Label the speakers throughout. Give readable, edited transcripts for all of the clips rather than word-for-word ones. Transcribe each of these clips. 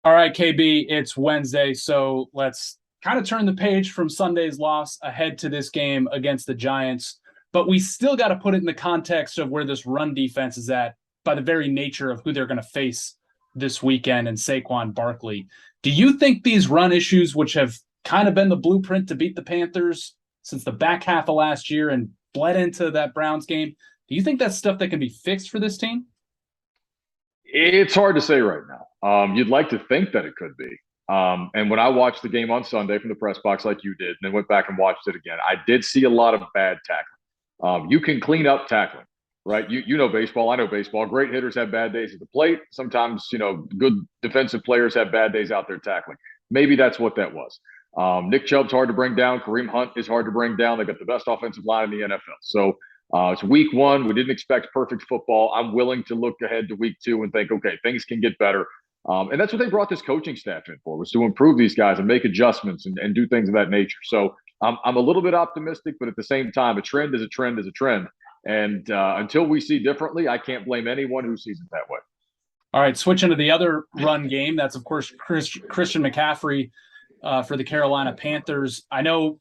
Speaker 1: All right, KB, it's Wednesday, so let's kind of turn the page from Sunday's loss ahead to this game against the Giants. But we still got to put it in the context of where this run defense is at by the very nature of who they're going to face this weekend and Saquon Barkley. Do you think these run issues, which have kind of been the blueprint to beat the Panthers since the back half of last year and bled into that Browns game, do you think that's stuff that can be fixed for this team?
Speaker 2: It's hard to say right now. You'd like to think that it could be. And when I watched the game on Sunday from the press box, like you did, and then went back and watched it again, I did see a lot of bad tackling. You can clean up tackling, right? You know baseball. I know baseball. Great hitters have bad days at the plate. Sometimes, good defensive players have bad days out there tackling. Maybe that's what that was. Nick Chubb's hard to bring down. Kareem Hunt is hard to bring down. They got the best offensive line in the NFL. So it's week one. We didn't expect perfect football. I'm willing to look ahead to week two and think, okay, things can get better. And that's what they brought this coaching staff in for, was to improve these guys and make adjustments and do things of that nature. So I'm a little bit optimistic, but at the same time, a trend is a trend is a trend. And until we see differently, I can't blame anyone who sees it that way.
Speaker 1: All right, switching to the other run game. That's, of course, Christian McCaffrey for the Carolina Panthers. I know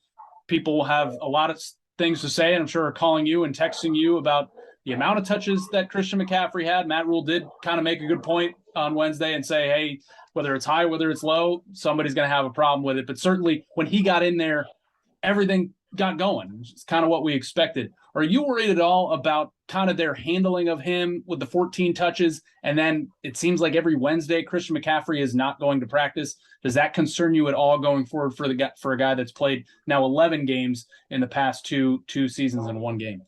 Speaker 1: people have a lot of things to say, and I'm sure are calling you and texting you about the amount of touches that Christian McCaffrey had. Matt Rule did kind of make a good point on Wednesday and say, hey, whether it's high, whether it's low, somebody's going to have a problem with it. But certainly when he got in there, everything got going. It's kind of what we expected. Are you worried at all about kind of their handling of him with the 14 touches? And then it seems like every Wednesday, Christian McCaffrey is not going to practice. Does that concern you at all going forward for a guy that's played now 11 games in the past two seasons in one game?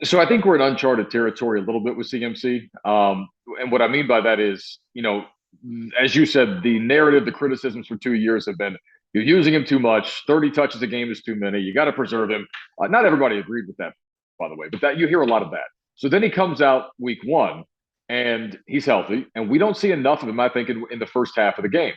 Speaker 2: So I think we're in uncharted territory a little bit with CMC. And what I mean by that is, as you said, the narrative, the criticisms for 2 years have been you're using him too much. 30 touches a game is too many. You got to preserve him. Not everybody agreed with that, by the way, but that you hear a lot of that. So then he comes out week one and he's healthy, and we don't see enough of him, I think, in the first half of the game.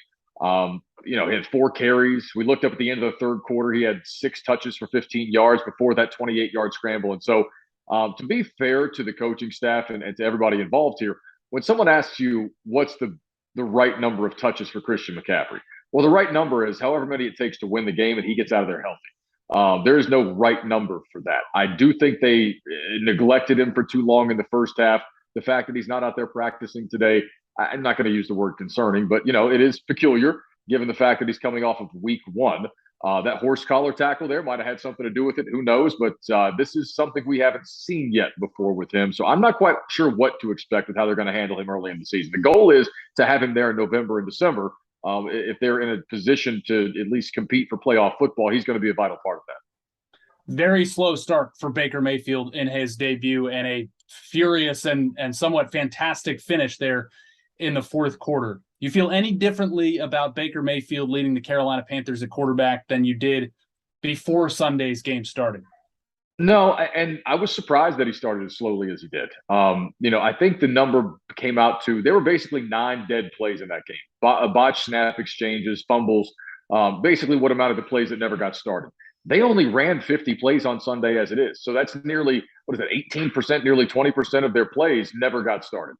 Speaker 2: He had 4 carries. We looked up at the end of the third quarter. He had 6 touches for 15 yards before that 28-yard scramble. And so to be fair to the coaching staff and to everybody involved here, when someone asks you what's the right number of touches for Christian McCaffrey, well, the right number is however many it takes to win the game and he gets out of there healthy. There is no right number for that. I do think they neglected him for too long in the first half. The fact that he's not out there practicing today, I'm not going to use the word concerning, but it is peculiar given the fact that he's coming off of week one. That horse collar tackle there might have had something to do with it. Who knows? But this is something we haven't seen yet before with him. So I'm not quite sure what to expect with how they're going to handle him early in the season. The goal is to have him there in November and December. If they're in a position to at least compete for playoff football, he's going to be a vital part of that.
Speaker 1: Very slow start for Baker Mayfield in his debut, and a furious and somewhat fantastic finish there in the fourth quarter. You feel any differently about Baker Mayfield leading the Carolina Panthers at quarterback than you did before Sunday's game started?
Speaker 2: No, and I was surprised that he started as slowly as he did. I think the number came out to there were basically 9 dead plays in that game. Botched snap exchanges, fumbles, basically what amounted to plays that never got started. They only ran 50 plays on Sunday as it is. So that's nearly, 18%, nearly 20% of their plays never got started.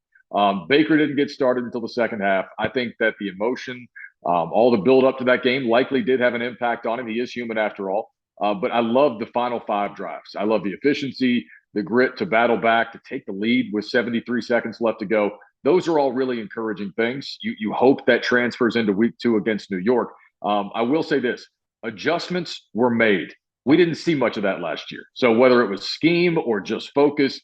Speaker 2: Baker didn't get started until the second half. I think that the emotion, all the build up to that game likely did have an impact on him. He is human after all. But I love the final 5 drives. I love the efficiency, the grit to battle back, to take the lead with 73 seconds left to go. Those are all really encouraging things. You hope that transfers into week 2 against New York. I will say this. Adjustments were made. We didn't see much of that last year. So whether it was scheme or just focus,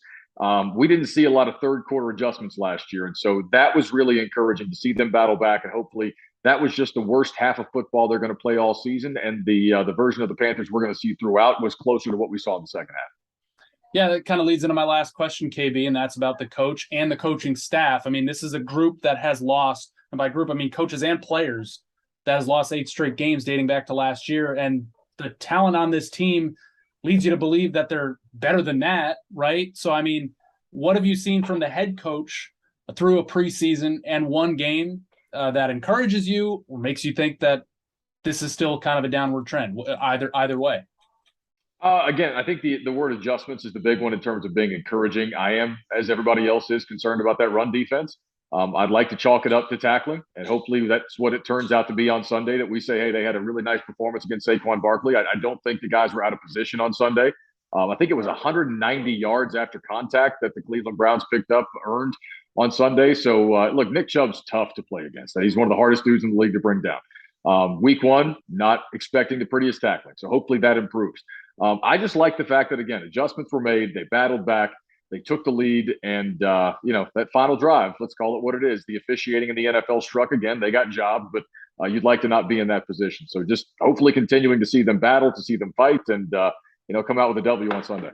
Speaker 2: we didn't see a lot of third quarter adjustments last year. And so that was really encouraging to see them battle back, and hopefully that was just the worst half of football they're going to play all season. And the version of the Panthers we're going to see throughout was closer to what we saw in the second half.
Speaker 1: Yeah, that kind of leads into my last question, KB, and that's about the coach and the coaching staff. I mean, this is a group that has lost, and by group, I mean coaches and players, that has lost 8 straight games dating back to last year. And the talent on this team leads you to believe that they're better than that, right? So, I mean, what have you seen from the head coach through a preseason and one game that encourages you or makes you think that this is still kind of a downward trend, either way?
Speaker 2: Again, I think the word adjustments is the big one in terms of being encouraging. I am, as everybody else is, concerned about that run defense. I'd like to chalk it up to tackling, and hopefully that's what it turns out to be on Sunday, that we say, hey, they had a really nice performance against Saquon Barkley. I don't think the guys were out of position on Sunday. I think it was 190 yards after contact that the Cleveland Browns picked up, earned on Sunday. So, look, Nick Chubb's tough to play against. He's one of the hardest dudes in the league to bring down. Week one, not expecting the prettiest tackling. So hopefully that improves. I just like the fact that, again, adjustments were made. They battled back. They took the lead, and, that final drive, let's call it what it is, the officiating in the NFL struck again. They got jobbed, but you'd like to not be in that position. So just hopefully continuing to see them battle, to see them fight, and, come out with a W on Sunday.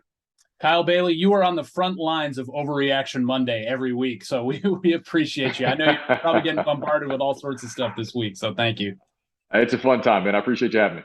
Speaker 1: Kyle Bailey, you are on the front lines of Overreaction Monday every week, so we appreciate you. I know you're probably getting bombarded with all sorts of stuff this week, so thank you.
Speaker 2: It's a fun time, man. I appreciate you having me.